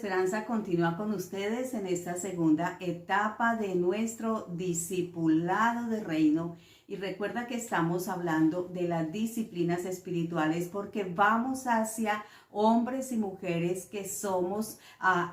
Esperanza continúa con ustedes en esta segunda etapa de nuestro discipulado de reino. Y recuerda que estamos hablando de las disciplinas espirituales porque vamos hacia hombres y mujeres que somos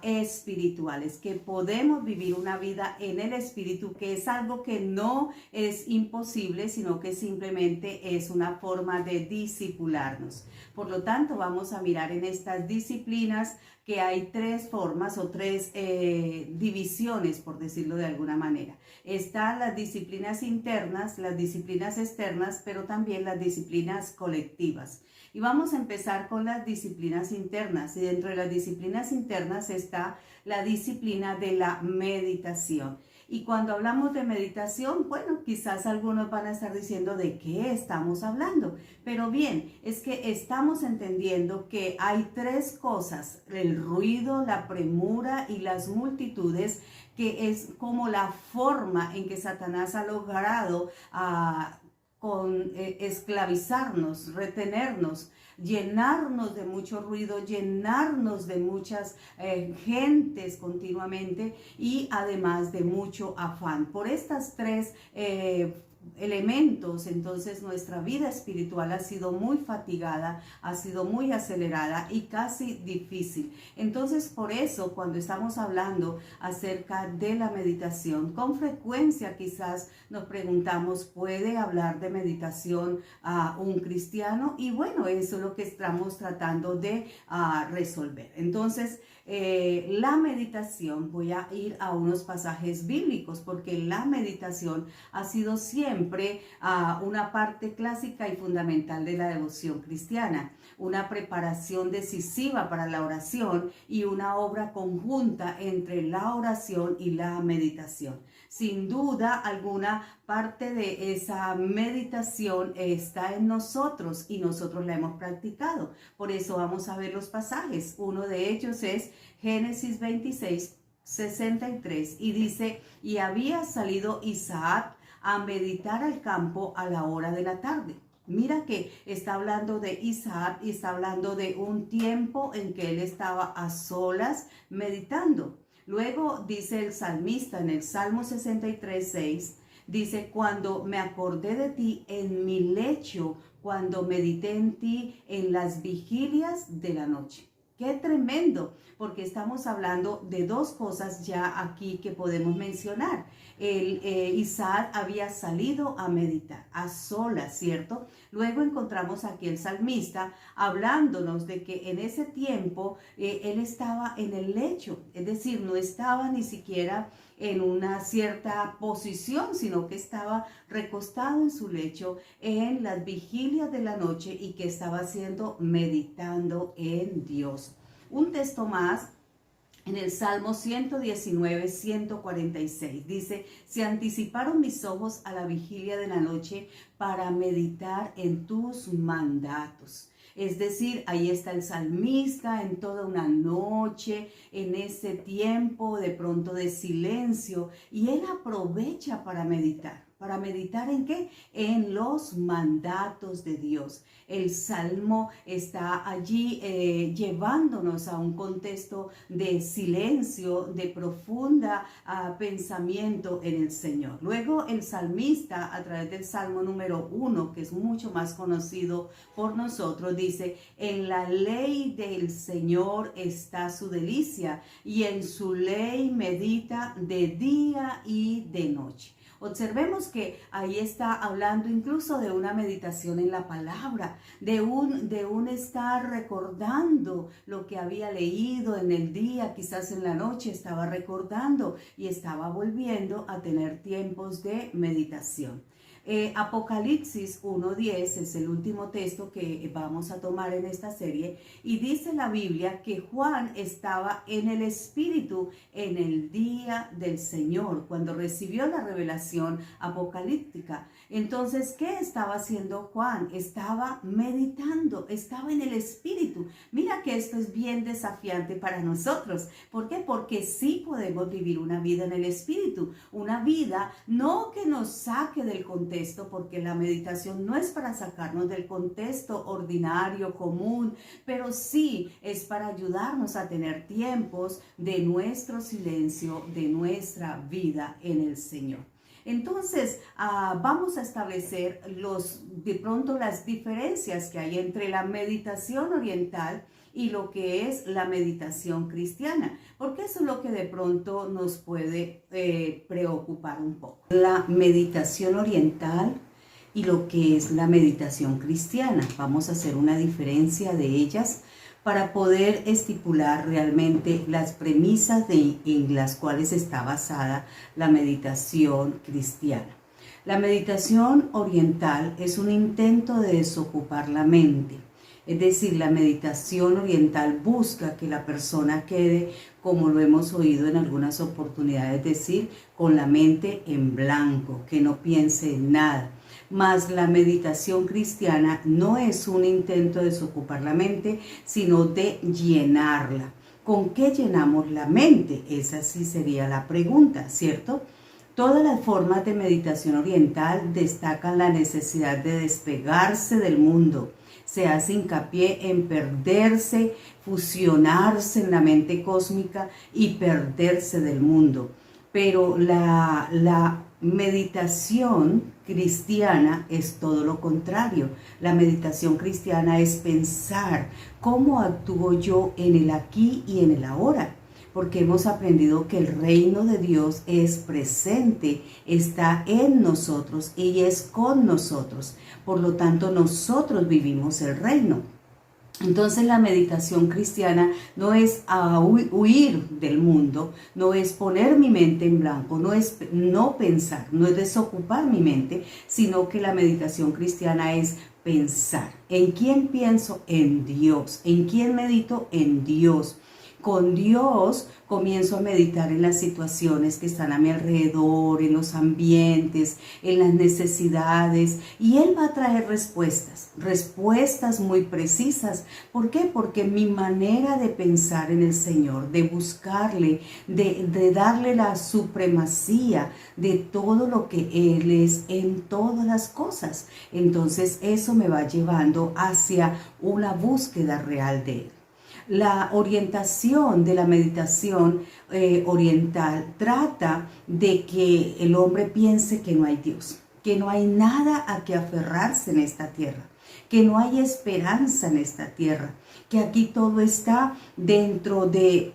espirituales, que podemos vivir una vida en el espíritu, que es algo que no es imposible, sino que simplemente es una forma de discipularnos. Por lo tanto, vamos a mirar en estas disciplinas que hay tres formas o tres divisiones, por decirlo de alguna manera. Están las disciplinas internas, las disciplinas externas, pero también las disciplinas colectivas. Y vamos a empezar con las disciplinas internas. Y dentro de las disciplinas internas está la disciplina de la meditación. Y cuando hablamos de meditación, bueno, quizás algunos van a estar diciendo de qué estamos hablando. Pero bien, es que estamos entendiendo que hay tres cosas: el ruido, la premura y las multitudes, que es como la forma en que Satanás ha logrado esclavizarnos, retenernos, llenarnos de mucho ruido, llenarnos de muchas gentes continuamente y además de mucho afán. Por estas tres elementos, entonces nuestra vida espiritual ha sido muy fatigada, ha sido muy acelerada y casi difícil. Entonces, por eso, cuando estamos hablando acerca de la meditación, con frecuencia quizás nos preguntamos, ¿puede hablar de meditación a un cristiano? Y bueno, eso es lo que estamos tratando de resolver. Entonces, la meditación, voy a ir a unos pasajes bíblicos, porque la meditación ha sido siempre una parte clásica y fundamental de la devoción cristiana, una preparación decisiva para la oración y una obra conjunta entre la oración y la meditación. Sin duda alguna, parte de esa meditación está en nosotros y nosotros la hemos practicado. Por eso vamos a ver los pasajes. Uno de ellos es Génesis 26, 63 y dice: y había salido Isaac a meditar al campo a la hora de la tarde. Mira que está hablando de Isaac y está hablando de un tiempo en que él estaba a solas meditando. Luego dice el salmista en el Salmo 63, 6, dice: cuando me acordé de ti en mi lecho, cuando medité en ti en las vigilias de la noche. ¡Qué tremendo! Porque estamos hablando de dos cosas ya aquí que podemos mencionar. Isaac había salido a meditar a solas, ¿cierto? Luego encontramos aquí el salmista hablándonos de que en ese tiempo él estaba en el lecho, es decir, no estaba ni siquiera en una cierta posición, sino que estaba recostado en su lecho en las vigilias de la noche y que estaba haciendo, meditando en Dios. Un texto más en el Salmo 119, 146, dice: se anticiparon mis ojos a la vigilia de la noche para meditar en tus mandatos. Es decir, ahí está el salmista en toda una noche, en ese tiempo de pronto de silencio, y él aprovecha para meditar. ¿Para meditar en qué? En los mandatos de Dios. El Salmo está allí llevándonos a un contexto de silencio, de profunda pensamiento en el Señor. Luego el salmista, a través del Salmo número 1, que es mucho más conocido por nosotros, dice: en la ley del Señor está su delicia, y en su ley medita de día y de noche. Observemos que ahí está hablando incluso de una meditación en la palabra, de un estar recordando lo que había leído en el día, quizás en la noche estaba recordando y estaba volviendo a tener tiempos de meditación. Apocalipsis 1:10 es el último texto que vamos a tomar en esta serie, y dice la Biblia que Juan estaba en el Espíritu en el día del Señor, cuando recibió la revelación apocalíptica. Entonces, ¿qué estaba haciendo Juan? Estaba meditando, estaba en el Espíritu. Mira que esto es bien desafiante para nosotros. ¿Por qué? Porque sí podemos vivir una vida en el Espíritu. Una vida no que nos saque del contexto, porque la meditación no es para sacarnos del contexto ordinario, común, pero sí es para ayudarnos a tener tiempos de nuestro silencio, de nuestra vida en el Señor. Entonces, vamos a establecer de pronto las diferencias que hay entre la meditación oriental y lo que es la meditación cristiana, porque eso es lo que de pronto nos puede preocupar un poco. La meditación oriental y lo que es la meditación cristiana. Vamos a hacer una diferencia de ellas para poder estipular realmente las premisas en las cuales está basada la meditación cristiana. La meditación oriental es un intento de desocupar la mente. Es decir, la meditación oriental busca que la persona quede, como lo hemos oído en algunas oportunidades decir, con la mente en blanco, que no piense en nada. Mas la meditación cristiana no es un intento de desocupar la mente, sino de llenarla. ¿Con qué llenamos la mente? Esa sí sería la pregunta, ¿cierto? Todas las formas de meditación oriental destacan la necesidad de despegarse del mundo. Se hace hincapié en perderse, fusionarse en la mente cósmica y perderse del mundo. Pero la meditación cristiana es todo lo contrario. La meditación cristiana es pensar cómo actúo yo en el aquí y en el ahora. Porque hemos aprendido que el reino de Dios es presente, está en nosotros y es con nosotros. Por lo tanto, nosotros vivimos el reino. Entonces la meditación cristiana no es huir del mundo, no es poner mi mente en blanco, no es no pensar, no es desocupar mi mente, sino que la meditación cristiana es pensar. ¿En quién pienso? En Dios. ¿En quién medito? En Dios. Con Dios comienzo a meditar en las situaciones que están a mi alrededor, en los ambientes, en las necesidades, y Él va a traer respuestas muy precisas. ¿Por qué? Porque mi manera de pensar en el Señor, de buscarle, de darle la supremacía de todo lo que Él es en todas las cosas, entonces eso me va llevando hacia una búsqueda real de Él. La orientación de la meditación oriental trata de que el hombre piense que no hay Dios, que no hay nada a que aferrarse en esta tierra, que no hay esperanza en esta tierra, que aquí todo está dentro de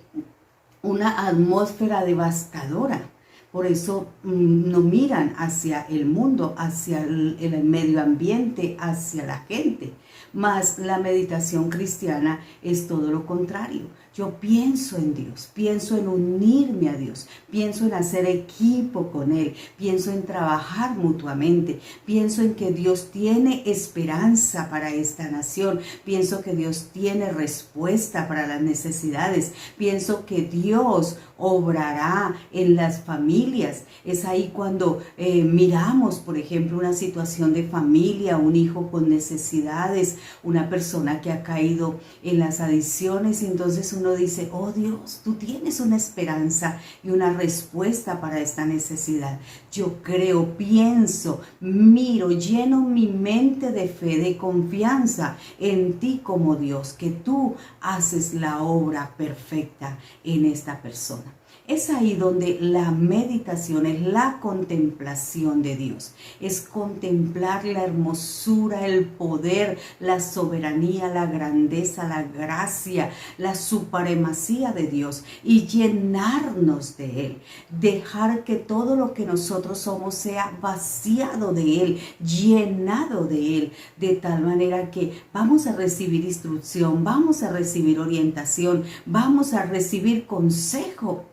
una atmósfera devastadora. Por eso no miran hacia el mundo, hacia el medio ambiente, hacia la gente. Mas la meditación cristiana es todo lo contrario. Yo pienso en Dios, pienso en unirme a Dios, pienso en hacer equipo con Él, pienso en trabajar mutuamente, pienso en que Dios tiene esperanza para esta nación, pienso que Dios tiene respuesta para las necesidades, pienso que Dios obrará en las familias. Es ahí cuando miramos, por ejemplo, una situación de familia, un hijo con necesidades, una persona que ha caído en las adicciones, y entonces uno dice, oh Dios, tú tienes una esperanza y una respuesta para esta necesidad. Yo creo, pienso, miro, lleno mi mente de fe, de confianza en ti como Dios, que tú haces la obra perfecta en esta persona. Es ahí donde la meditación es la contemplación de Dios. Es contemplar la hermosura, el poder, la soberanía, la grandeza, la gracia, la supremacía de Dios y llenarnos de Él. Dejar que todo lo que nosotros somos sea vaciado de Él, llenado de Él, de tal manera que vamos a recibir instrucción, vamos a recibir orientación, vamos a recibir consejo.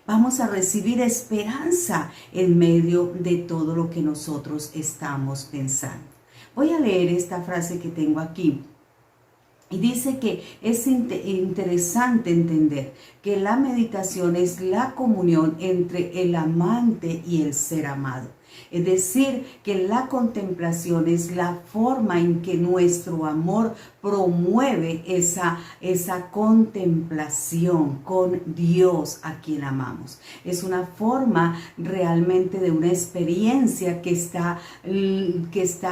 Vamos a recibir esperanza en medio de todo lo que nosotros estamos pensando. Voy a leer esta frase que tengo aquí. Y dice que es interesante entender que la meditación es la comunión entre el amante y el ser amado. Es decir, que la contemplación es la forma en que nuestro amor promueve esa contemplación con Dios a quien amamos. Es una forma realmente de una experiencia que está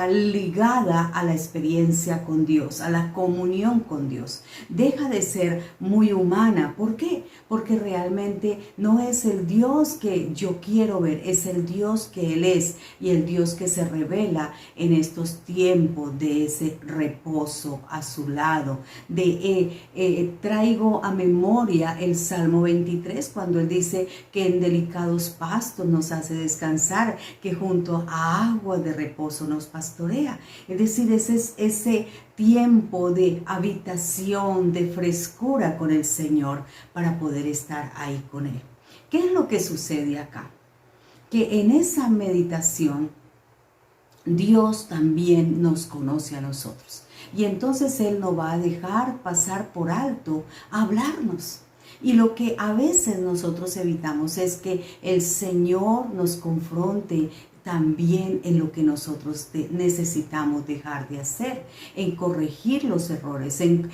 ligada a la experiencia con Dios, a la comunión con Dios. Deja de ser muy humana. ¿Por qué? Porque realmente no es el Dios que yo quiero ver, es el Dios que Él es y el Dios que se revela en estos tiempos de ese reposo a su lado. Traigo a memoria el Salmo 23 cuando Él dice que en delicados pastos nos hace descansar, que junto a agua de reposo nos pastorea. Es decir, ese tiempo de habitación, de frescura con el Señor para poder estar ahí con Él. ¿Qué es lo que sucede acá? Que en esa meditación Dios también nos conoce a nosotros. Y entonces Él no va a dejar pasar por alto a hablarnos. Y lo que a veces nosotros evitamos es que el Señor nos confronte también en lo que nosotros necesitamos dejar de hacer, en corregir los errores, en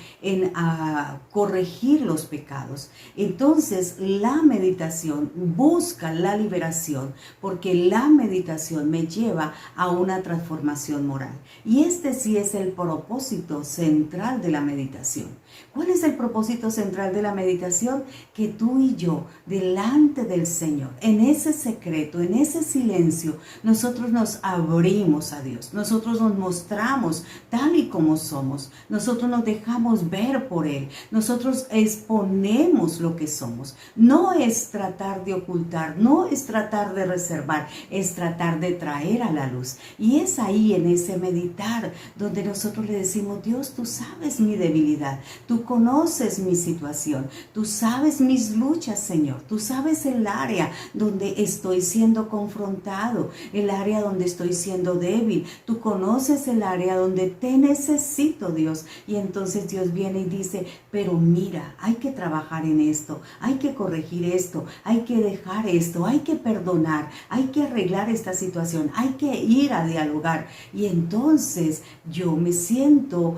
corregir los pecados. Entonces la meditación busca la liberación porque la meditación me lleva a una transformación moral. Y este sí es el propósito central de la meditación. ¿Cuál es el propósito central de la meditación? Que tú y yo, delante del Señor, en ese secreto, en ese silencio, nosotros nos abrimos a Dios, nosotros nos mostramos tal y como somos, nosotros nos dejamos ver por Él, nosotros exponemos lo que somos. No es tratar de ocultar, no es tratar de reservar, es tratar de traer a la luz. Y es ahí en ese meditar donde nosotros le decimos: Dios, tú sabes mi debilidad, tú conoces mi situación, tú sabes mis luchas, Señor, tú sabes el área donde estoy siendo confrontado, el área donde estoy siendo débil, tú conoces el área donde te necesito, Dios. Y entonces Dios viene y dice: pero mira, hay que trabajar en esto, hay que corregir esto, hay que dejar esto, hay que perdonar, hay que arreglar esta situación, hay que ir a dialogar. Y entonces yo me siento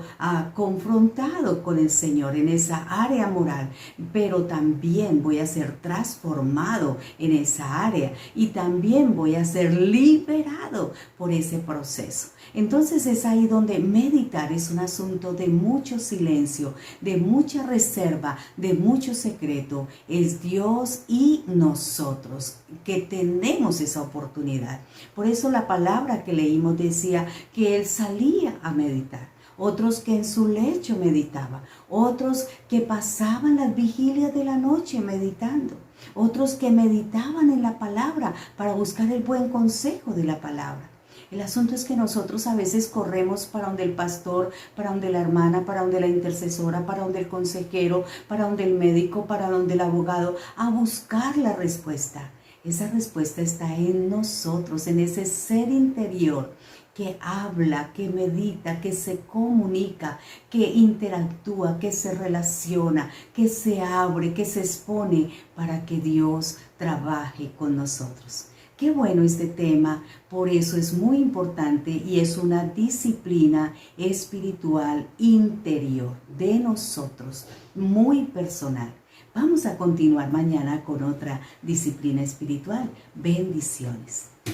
confrontado con el Señor en esa área moral, pero también voy a ser transformado en esa área y también voy a ser liberado por ese proceso. Entonces es ahí donde meditar es un asunto de mucho silencio, de mucha reserva, de mucho secreto. Es Dios y nosotros que tenemos esa oportunidad. Por eso la palabra que leímos decía que Él salía a meditar. Otros que en su lecho meditaba, otros que pasaban las vigilias de la noche meditando, otros que meditaban en la palabra para buscar el buen consejo de la palabra. El asunto es que nosotros a veces corremos para donde el pastor, para donde la hermana, para donde la intercesora, para donde el consejero, para donde el médico, para donde el abogado, a buscar la respuesta. Esa respuesta está en nosotros, en ese ser interior que habla, que medita, que se comunica, que interactúa, que se relaciona, que se abre, que se expone para que Dios trabaje con nosotros. Qué bueno este tema, por eso es muy importante y es una disciplina espiritual interior de nosotros, muy personal. Vamos a continuar mañana con otra disciplina espiritual. Bendiciones.